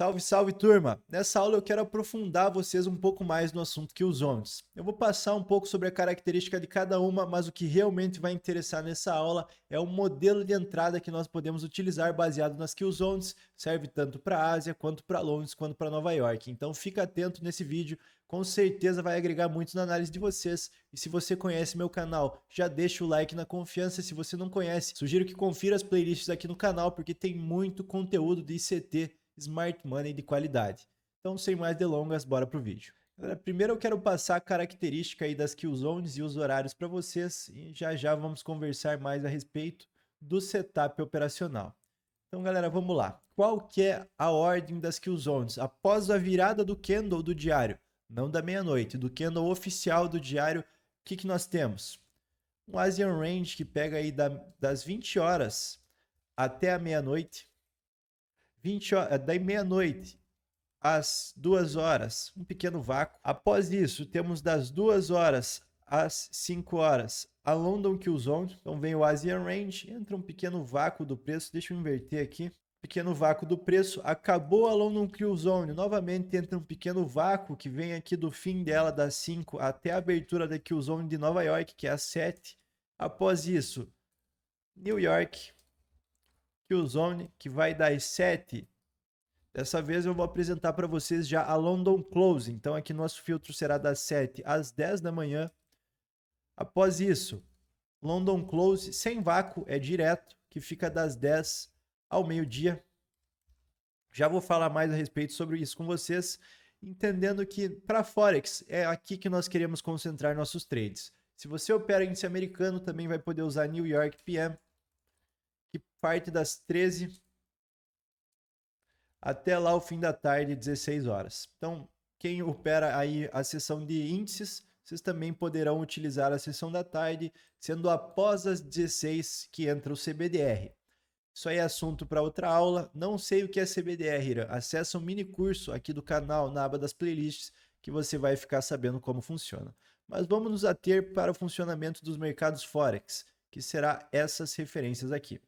Salve, salve turma! Nessa aula eu quero aprofundar vocês um pouco mais no assunto que os zones. Eu vou passar um pouco sobre a característica de cada uma, mas o que realmente vai interessar nessa aula é o modelo de entrada que nós podemos utilizar baseado nas kill zones, serve tanto para a Ásia, quanto para Londres, quanto para Nova York. Então fica atento nesse vídeo, com certeza vai agregar muito na análise de vocês. E se você conhece meu canal, já deixa o like na confiança. Se você não conhece, sugiro que confira as playlists aqui no canal, porque tem muito conteúdo de ICT Smart Money de qualidade. Então, sem mais delongas, bora pro vídeo. Galera, primeiro eu quero passar a característica aí das kill zones e os horários para vocês e já já vamos conversar mais a respeito do setup operacional. Então, galera, vamos lá. Qual que é a ordem das kill zones? Após a virada do candle do diário, não da meia-noite, do candle oficial do diário, o que nós temos? Um Asian Range que pega aí das 20 horas até a meia-noite, 20 horas, daí meia-noite às 2 horas, um pequeno vácuo. Após isso, temos das 2 horas às 5 horas a London Kill Zone. Então vem o Asian Range, entra um pequeno vácuo do preço. Deixa eu inverter aqui. Pequeno vácuo do preço. Acabou a London Kill Zone. Novamente entra um pequeno vácuo que vem aqui do fim dela das 5 até a abertura da Kill Zone de Nova York, que é às 7. Após isso, New York Kill Zone, que vai das 7. Dessa vez eu vou apresentar para vocês já a London Close. Então aqui nosso filtro será das 7 às 10 da manhã. Após isso, London Close sem vácuo, é direto, que fica das 10 ao meio-dia. Já vou falar mais a respeito sobre isso com vocês, entendendo que para Forex é aqui que nós queremos concentrar nossos trades. Se você opera índice americano, também vai poder usar New York PM, que parte das 13 até lá o fim da tarde, 16 horas. Então, quem opera aí a sessão de índices, vocês também poderão utilizar a sessão da tarde, sendo após as 16 que entra o CBDR. Isso aí é assunto para outra aula. Não sei o que é CBDR, Ira. Acesse um mini curso aqui do canal na aba das playlists que você vai ficar sabendo como funciona. Mas vamos nos ater para o funcionamento dos mercados Forex, que será essas referências aqui.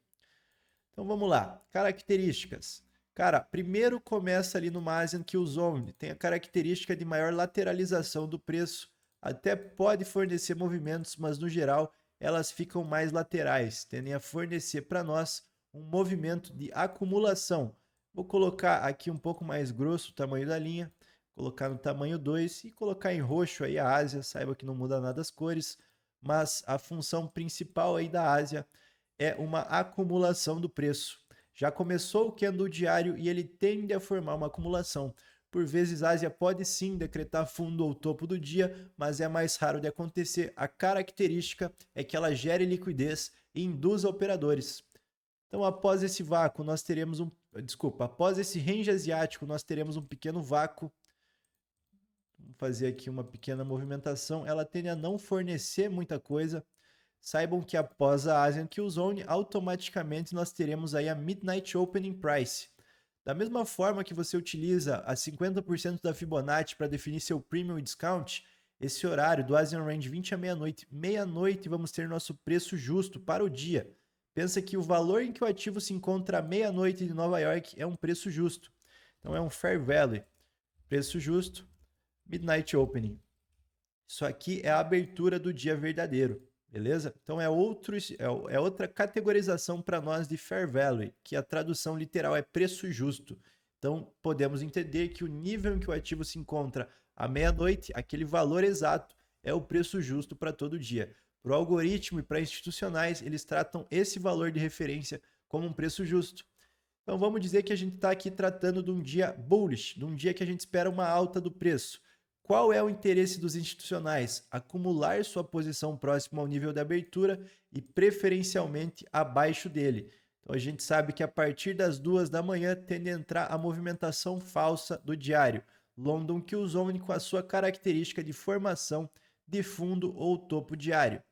Então vamos lá. Características. Cara, primeiro começa ali no Asian Kill Zone, tem a característica de maior lateralização do preço, até pode fornecer movimentos, mas no geral elas ficam mais laterais, tendem a fornecer para nós um movimento de acumulação. Vou colocar aqui um pouco mais grosso o tamanho da linha, colocar no tamanho 2 e colocar em roxo aí a Ásia, saiba que não muda nada as cores, mas a função principal aí da Ásia é uma acumulação do preço. Já começou o candle diário e ele tende a formar uma acumulação. Por vezes a Ásia pode sim decretar fundo ou topo do dia, mas é mais raro de acontecer. A característica é que ela gere liquidez e induza operadores. Então, após esse vácuo, nós teremos após esse range asiático, nós teremos um pequeno vácuo. Vamos fazer aqui uma pequena movimentação. Ela tende a não fornecer muita coisa. Saibam que após a Asian Kill Zone, automaticamente nós teremos aí a Midnight Opening Price. Da mesma forma que você utiliza a 50% da Fibonacci para definir seu Premium Discount, esse horário do Asian Range 20 à meia-noite, meia-noite vamos ter nosso preço justo para o dia. Pensa que o valor em que o ativo se encontra à meia-noite de Nova York é um preço justo. Então é um Fair Value. Preço justo, Midnight Opening. Isso aqui é a abertura do dia verdadeiro. Beleza? Então é outra categorização para nós de Fair Value, que a tradução literal é preço justo. Então podemos entender que o nível em que o ativo se encontra à meia-noite, aquele valor exato, é o preço justo para todo dia. Para o algoritmo e para institucionais, eles tratam esse valor de referência como um preço justo. Então vamos dizer que a gente está aqui tratando de um dia bullish, de um dia que a gente espera uma alta do preço. Qual é o interesse dos institucionais? Acumular sua posição próxima ao nível de abertura e preferencialmente abaixo dele. Então a gente sabe que a partir das 2 da manhã tende a entrar a movimentação falsa do diário. London Kill Zone com a sua característica de formação de fundo ou topo diário.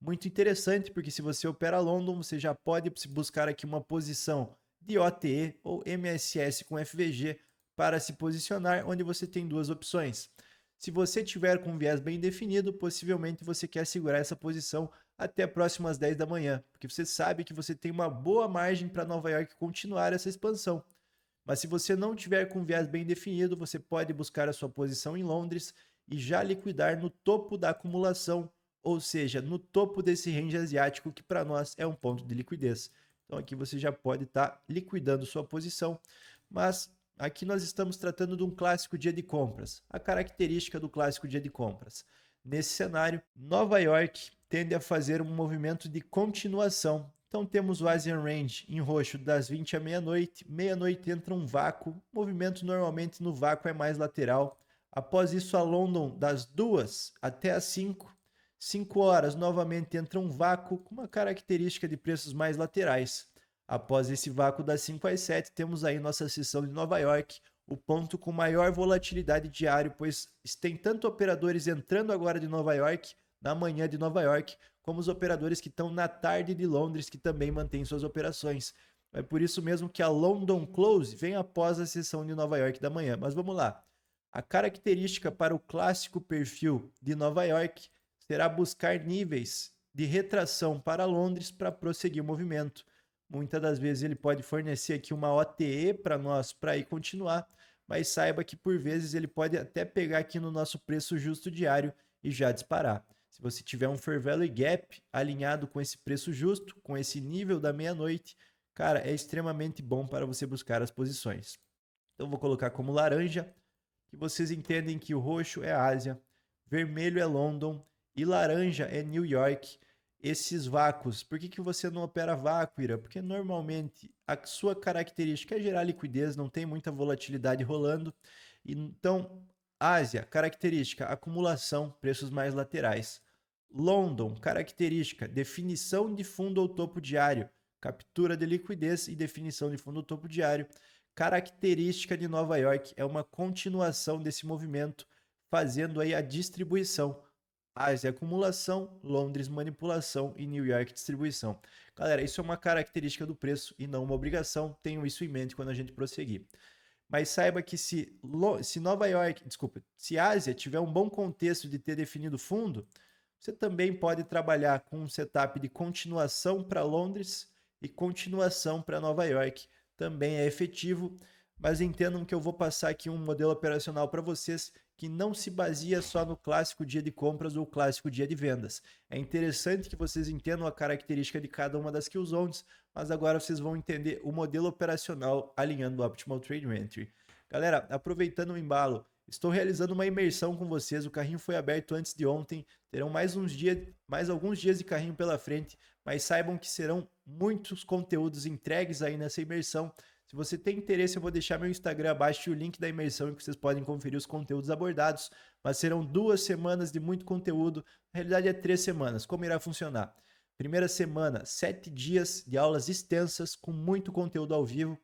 Muito interessante, porque se você opera London, você já pode buscar aqui uma posição de OTE ou MSS com FVG para se posicionar, onde você tem duas opções. Se você tiver com um viés bem definido, possivelmente você quer segurar essa posição até próximas 10 da manhã, porque você sabe que você tem uma boa margem para Nova York continuar essa expansão. Mas se você não tiver com viés bem definido, você pode buscar a sua posição em Londres e já liquidar no topo da acumulação, ou seja, no topo desse range asiático que para nós é um ponto de liquidez. Então aqui você já pode estar liquidando sua posição, mas aqui nós estamos tratando de um clássico dia de compras. A característica do clássico dia de compras. Nesse cenário, Nova York tende a fazer um movimento de continuação. Então temos o Asian Range em roxo das 20 à meia-noite. Meia-noite entra um vácuo. O movimento normalmente no vácuo é mais lateral. Após isso, a London das 2 até as 5. 5 horas novamente entra um vácuo com uma característica de preços mais laterais. Após esse vácuo das 5 às 7, temos aí nossa sessão de Nova York, o ponto com maior volatilidade diário, pois tem tanto operadores entrando agora de Nova York, na manhã de Nova York, como os operadores que estão na tarde de Londres, que também mantêm suas operações. É por isso mesmo que a London Close vem após a sessão de Nova York da manhã. Mas vamos lá. A característica para o clássico perfil de Nova York será buscar níveis de retração para Londres para prosseguir o movimento. Muitas das vezes ele pode fornecer aqui uma OTE para nós para ir continuar, mas saiba que por vezes ele pode até pegar aqui no nosso preço justo diário e já disparar. Se você tiver um Fair Value Gap alinhado com esse preço justo, com esse nível da meia-noite, cara, é extremamente bom para você buscar as posições. Então vou colocar como laranja, que vocês entendem que o roxo é Ásia, vermelho é London e laranja é New York. Esses vácuos, por que você não opera vácuo, Ira? Porque normalmente a sua característica é gerar liquidez, não tem muita volatilidade rolando. Então, Ásia, característica, acumulação, preços mais laterais. London, característica, definição de fundo ou topo diário, captura de liquidez e definição de fundo ou topo diário. Característica de Nova York é uma continuação desse movimento, fazendo aí a distribuição. Ásia, acumulação, Londres, manipulação e New York, distribuição. Galera, isso é uma característica do preço e não uma obrigação. Tenham isso em mente quando a gente prosseguir. Mas saiba que se Nova York, desculpa, se Ásia tiver um bom contexto de ter definido fundo, você também pode trabalhar com um setup de continuação para Londres e continuação para Nova York. Também é efetivo, mas entendam que eu vou passar aqui um modelo operacional para vocês que não se baseia só no clássico dia de compras ou clássico dia de vendas. É interessante que vocês entendam a característica de cada uma das kill zones, mas agora vocês vão entender o modelo operacional alinhando o Optimal Trade Entry. Galera, aproveitando o embalo, estou realizando uma imersão com vocês. O carrinho foi aberto antes de ontem. Terão mais alguns dias de carrinho pela frente, mas saibam que serão muitos conteúdos entregues aí nessa imersão. Se você tem interesse, eu vou deixar meu Instagram abaixo e o link da imersão em que vocês podem conferir os conteúdos abordados. Mas serão 2 semanas de muito conteúdo. Na realidade é 3 semanas. Como irá funcionar? Primeira semana, 7 dias de aulas extensas com muito conteúdo ao vivo.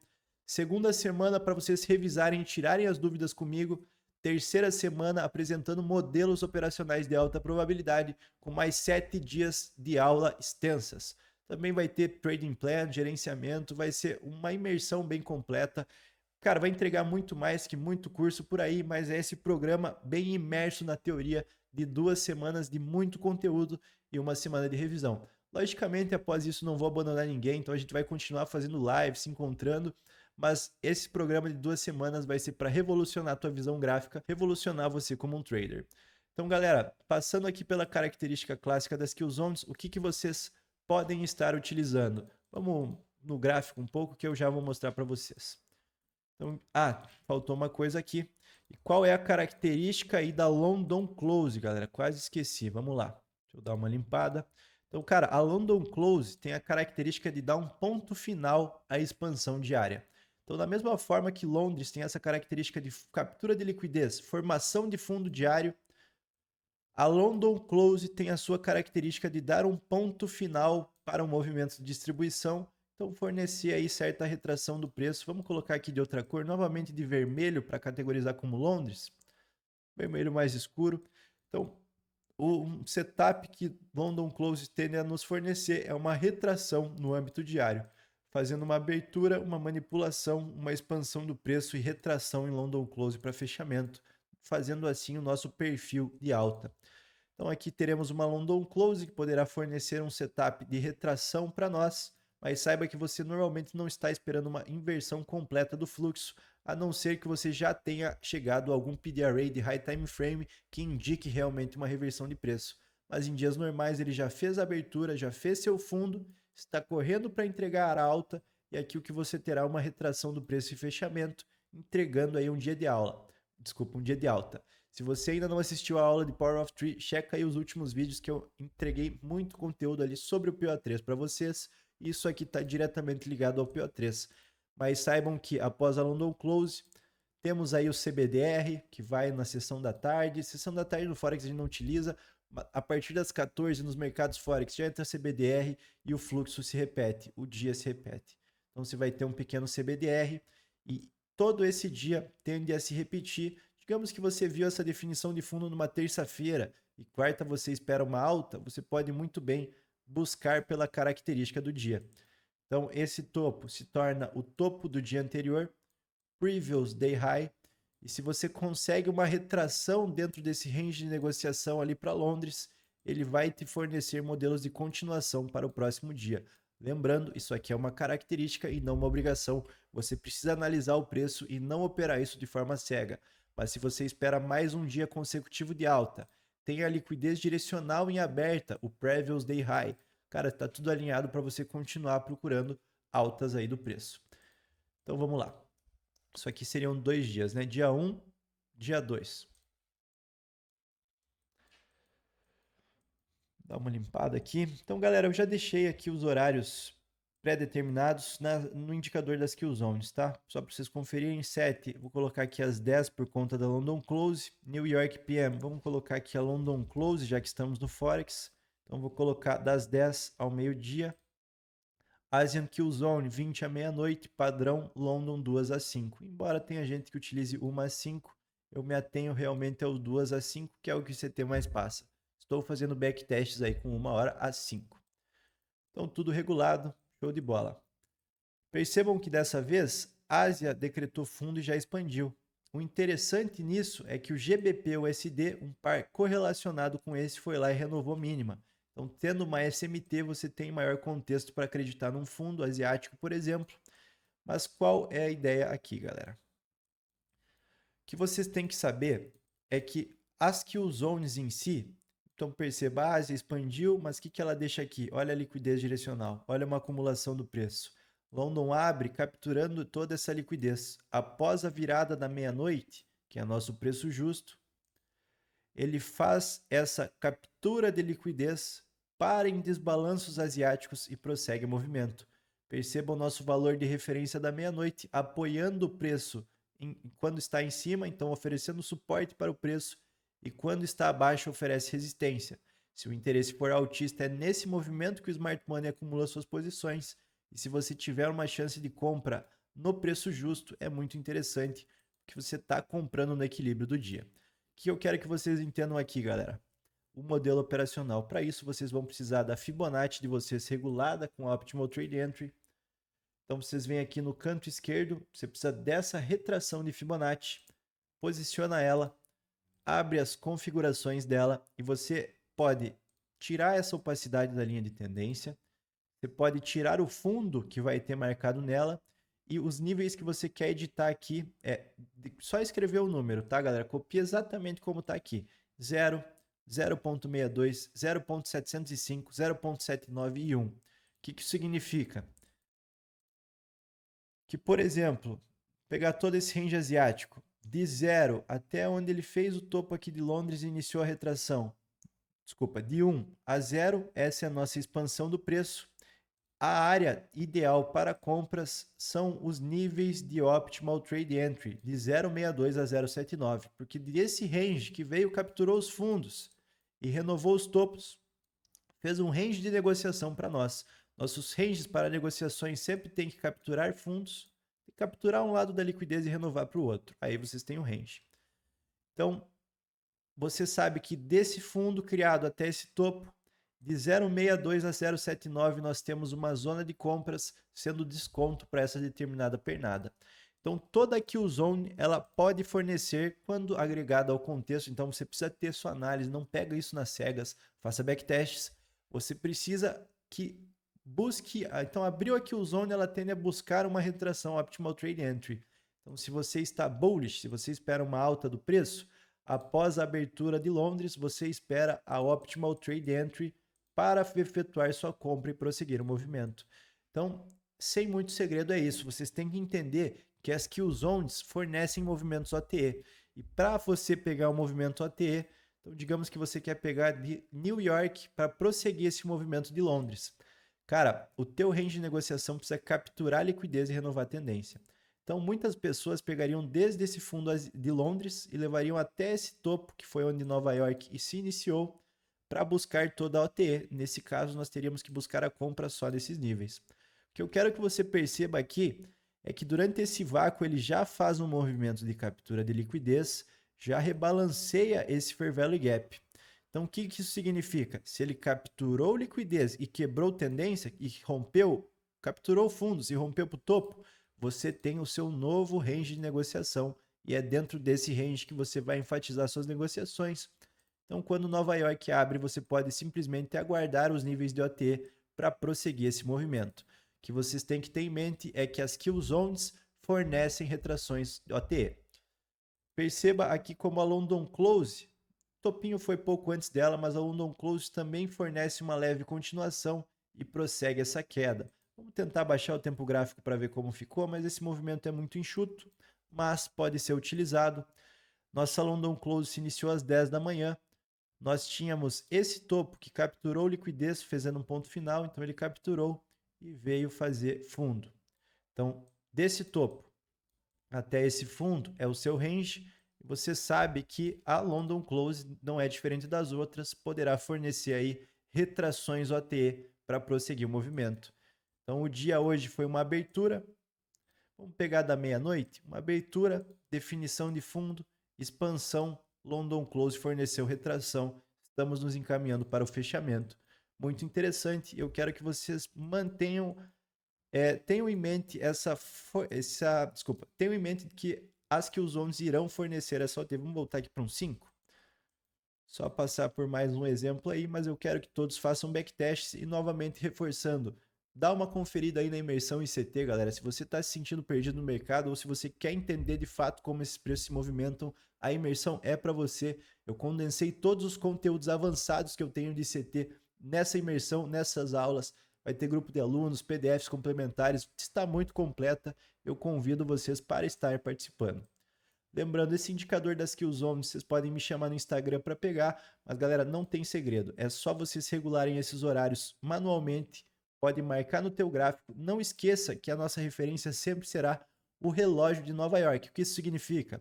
Segunda semana para vocês revisarem e tirarem as dúvidas comigo. Terceira semana apresentando modelos operacionais de alta probabilidade com mais 7 dias de aula extensas. Também vai ter trading plan, gerenciamento, vai ser uma imersão bem completa. Cara, vai entregar muito mais que muito curso por aí, mas é esse programa bem imerso na teoria de 2 semanas de muito conteúdo e uma semana de revisão. Logicamente, após isso, não vou abandonar ninguém, então a gente vai continuar fazendo live, se encontrando, mas esse programa de 2 semanas vai ser para revolucionar a tua visão gráfica, revolucionar você como um trader. Então, galera, passando aqui pela característica clássica das kill zones, o que vocês podem estar utilizando? Vamos no gráfico um pouco que eu já vou mostrar para vocês. Então, faltou uma coisa aqui. E qual é a característica aí da London Close, galera? Quase esqueci. Vamos lá. Deixa eu dar uma limpada. Então, cara, a London Close tem a característica de dar um ponto final à expansão diária. Então, da mesma forma que Londres tem essa característica de captura de liquidez, formação de fundo diário, a London Close tem a sua característica de dar um ponto final para um movimento de distribuição, então fornecer aí certa retração do preço. Vamos colocar aqui de outra cor, novamente de vermelho para categorizar como Londres, vermelho mais escuro. Então, o setup que London Close tende a nos fornecer é uma retração no âmbito diário, fazendo uma abertura, uma manipulação, uma expansão do preço e retração em London Close para fechamento, fazendo assim o nosso perfil de alta. Então aqui teremos uma London Close que poderá fornecer um setup de retração para nós, mas saiba que você normalmente não está esperando uma inversão completa do fluxo, a não ser que você já tenha chegado a algum PDRA de high time frame que indique realmente uma reversão de preço. Mas em dias normais ele já fez a abertura, já fez seu fundo, está correndo para entregar a alta, e aqui o que você terá é uma retração do preço e fechamento, entregando aí um dia de aula. Desculpa, um dia de alta. Se você ainda não assistiu a aula de Power of Three, checa aí os últimos vídeos que eu entreguei muito conteúdo ali sobre o PO3 para vocês. Isso aqui está diretamente ligado ao PO3. Mas saibam que após a London Close, temos aí o CBDR, que vai na sessão da tarde. Sessão da tarde no Forex a gente não utiliza. A partir das 14 nos mercados Forex já entra CBDR e o fluxo se repete, o dia se repete. Então você vai ter um pequeno CBDR e todo esse dia tende a se repetir. Digamos que você viu essa definição de fundo numa terça-feira e quarta você espera uma alta, você pode muito bem buscar pela característica do dia. Então esse topo se torna o topo do dia anterior, previous day high, e se você consegue uma retração dentro desse range de negociação ali para Londres, ele vai te fornecer modelos de continuação para o próximo dia. Lembrando, isso aqui é uma característica e não uma obrigação. Você precisa analisar o preço e não operar isso de forma cega. Mas se você espera mais um dia consecutivo de alta, tem a liquidez direcional em aberta, o Previous Day High. Cara, tá tudo alinhado para você continuar procurando altas aí do preço. Então vamos lá. Isso aqui seriam 2 dias, né? Dia 1, dia 2. Dá uma limpada aqui. Então, galera, eu já deixei aqui os horários pré-determinados no indicador das kill zones, tá? Só para vocês conferirem. 7, vou colocar aqui às 10 por conta da London Close. New York PM, vamos colocar aqui a London Close, já que estamos no Forex. Então, vou colocar das 10 ao meio-dia. Asian Kill Zone, 20 à meia-noite, padrão London 2 às 5. Embora tenha gente que utilize 1 às 5, eu me atenho realmente aos 2 às 5, que é o que o CT mais passa. Estou fazendo backtests aí com 1 hora às 5. Então tudo regulado, show de bola. Percebam que dessa vez, Ásia decretou fundo e já expandiu. O interessante nisso é que o GBP-USD, um par correlacionado com esse, foi lá e renovou mínima. Então, tendo uma SMT, você tem maior contexto para acreditar num fundo asiático, por exemplo. Mas qual é a ideia aqui, galera? O que vocês têm que saber é que as kill zones em si, então perceba, a Ásia expandiu, mas o que ela deixa aqui? Olha a liquidez direcional, olha uma acumulação do preço. London abre capturando toda essa liquidez. Após a virada da meia-noite, que é nosso preço justo, ele faz essa captura de liquidez para em desbalanços asiáticos e prossegue o movimento. Perceba o nosso valor de referência da meia-noite, apoiando o preço quando está em cima, então oferecendo suporte para o preço, e quando está abaixo oferece resistência. Se o interesse for altista, é nesse movimento que o Smart Money acumula suas posições, e se você tiver uma chance de compra no preço justo, é muito interessante, porque você está comprando no equilíbrio do dia. O que eu quero que vocês entendam aqui, galera? O modelo operacional. Para isso, vocês vão precisar da Fibonacci de vocês regulada com a Optimal Trade Entry. Então, vocês vêm aqui no canto esquerdo, você precisa dessa retração de Fibonacci, posiciona ela, abre as configurações dela e você pode tirar essa opacidade da linha de tendência, você pode tirar o fundo que vai ter marcado nela e os níveis que você quer editar aqui é só escrever o número, tá, galera? Copia exatamente como está aqui. 0, 0.62, 0.705, 0.79 e 1. O que isso significa? Que, por exemplo, pegar todo esse range asiático, de 0 até onde ele fez o topo aqui de Londres e iniciou a retração. Desculpa, de 1 a 0, essa é a nossa expansão do preço. A área ideal para compras são os níveis de Optimal Trade Entry, de 0,62 a 0,79, porque desse range que veio, capturou os fundos e renovou os topos, fez um range de negociação para nós. Nossos ranges para negociações sempre tem que capturar fundos, e capturar um lado da liquidez e renovar para o outro. Aí vocês têm o range. Então, você sabe que desse fundo criado até esse topo, de 0,62 a 0,79 nós temos uma zona de compras sendo desconto para essa determinada pernada. Então toda a kill zone ela pode fornecer quando agregada ao contexto, então você precisa ter sua análise, não pega isso nas cegas, faça backtests. Você precisa que busque, então abriu aqui o zone, ela tende a buscar uma retração Optimal Trade Entry. Então se você está bullish, se você espera uma alta do preço, após a abertura de Londres, você espera a Optimal Trade Entry para efetuar sua compra e prosseguir o movimento. Então, sem muito segredo é isso, vocês têm que entender que as kill zones fornecem movimentos OTE. E para você pegar o movimento OTE, então digamos que você quer pegar de New York para prosseguir esse movimento de Londres. Cara, o teu range de negociação precisa capturar liquidez e renovar a tendência. Então, muitas pessoas pegariam desde esse fundo de Londres e levariam até esse topo, que foi onde Nova York e se iniciou, para buscar toda a OTE. Nesse caso, nós teríamos que buscar a compra só desses níveis. O que eu quero que você perceba aqui é que durante esse vácuo ele já faz um movimento de captura de liquidez, já rebalanceia esse Fair Value Gap. Então, o que isso significa? Se ele capturou liquidez e quebrou tendência e rompeu, capturou fundos e rompeu para o topo, você tem o seu novo range de negociação e é dentro desse range que você vai enfatizar suas negociações. Então, quando Nova York abre, você pode simplesmente aguardar os níveis de OT para prosseguir esse movimento. O que vocês têm que ter em mente é que as kill zones fornecem retrações de OT. Perceba aqui como a London Close, topinho foi pouco antes dela, mas a London Close também fornece uma leve continuação e prossegue essa queda. Vamos tentar baixar o tempo gráfico para ver como ficou, mas esse movimento é muito enxuto, mas pode ser utilizado. Nossa London Close se iniciou às 10 da manhã. Nós tínhamos esse topo que capturou liquidez, fazendo um ponto final, então ele capturou e veio fazer fundo. Então, desse topo até esse fundo é o seu range. Você sabe que a London Close não é diferente das outras, poderá fornecer aí retrações OTE para prosseguir o movimento. Então o dia hoje foi uma abertura, vamos pegar da meia-noite, uma abertura, definição de fundo, expansão, London Close forneceu retração, estamos nos encaminhando para o fechamento. Muito interessante, eu quero que vocês mantenham, tenham em mente tenham em mente que as que os zones irão fornecer essa OT. Vamos voltar aqui para um 5. Só passar por mais um exemplo aí, mas eu quero que todos façam backtests e novamente reforçando. Dá uma conferida aí na imersão ICT, galera. Se você está se sentindo perdido no mercado ou se você quer entender de fato como esses preços se movimentam, a imersão é para você. Eu condensei todos os conteúdos avançados que eu tenho de ICT nessa imersão, nessas aulas. Vai ter grupo de alunos, PDFs complementares, está muito completa. Eu convido vocês para estar participando. Lembrando, esse indicador das kill zones, vocês podem me chamar no Instagram para pegar, mas galera, não tem segredo. É só vocês regularem esses horários manualmente. Pode marcar no teu gráfico. Não esqueça que a nossa referência sempre será o relógio de Nova York. O que isso significa?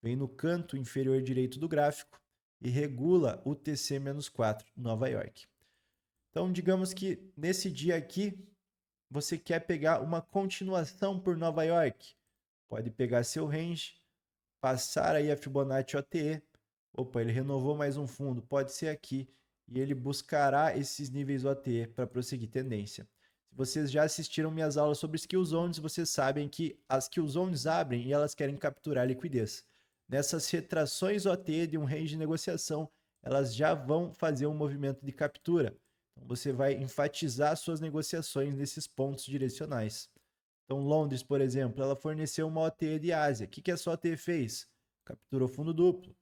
Vem no canto inferior direito do gráfico e regula o TC-4 Nova York. Então, digamos que nesse dia aqui, você quer pegar uma continuação por Nova York. Pode pegar seu range, passar aí a Fibonacci OTE. Opa, ele renovou mais um fundo, pode ser aqui. E ele buscará esses níveis OTE para prosseguir tendência. Se vocês já assistiram minhas aulas sobre Skill Zones, vocês sabem que as Skill Zones abrem e elas querem capturar liquidez. Nessas retrações OTE de um range de negociação, elas já vão fazer um movimento de captura. Então você vai enfatizar suas negociações nesses pontos direcionais. Então Londres, por exemplo, ela forneceu uma OTE de Ásia. O que essa OTE fez? Capturou fundo duplo,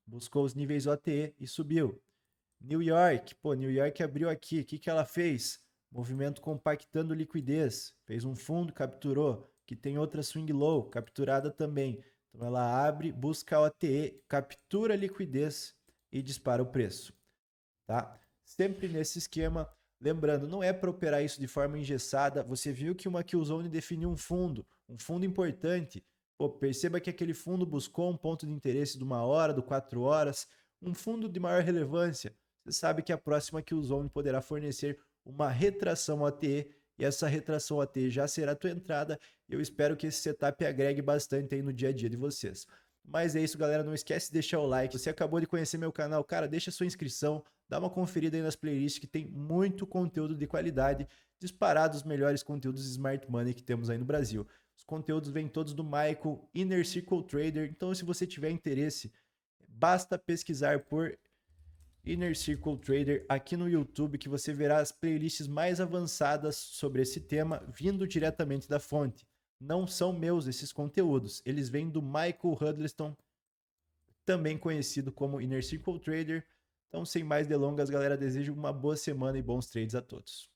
buscou os níveis OTE e subiu. New York, New York abriu aqui, o que ela fez? Movimento compactando liquidez, fez um fundo, capturou, que tem outra swing low, capturada também. Então ela abre, busca a OTE, captura a liquidez e dispara o preço, tá? Sempre nesse esquema, lembrando, não é para operar isso de forma engessada. Você viu que uma Killzone definiu um fundo importante. Perceba que aquele fundo buscou um ponto de interesse de 1 hora, de 4 horas, um fundo de maior relevância. Você sabe que a próxima Killzone poderá fornecer uma retração OTE e essa retração OTE já será a tua entrada. Eu espero que esse setup agregue bastante aí no dia a dia de vocês. Mas é isso, galera. Não esquece de deixar o like. Você acabou de conhecer meu canal, cara, deixa sua inscrição, dá uma conferida aí nas playlists que tem muito conteúdo de qualidade, disparado os melhores conteúdos de Smart Money que temos aí no Brasil. Os conteúdos vêm todos do Michael, Inner Circle Trader. Então, se você tiver interesse, basta pesquisar por Inner Circle Trader aqui no YouTube, que você verá as playlists mais avançadas sobre esse tema, vindo diretamente da fonte. Não são meus esses conteúdos, eles vêm do Michael Huddleston, também conhecido como Inner Circle Trader. Então, sem mais delongas, galera, desejo uma boa semana e bons trades a todos.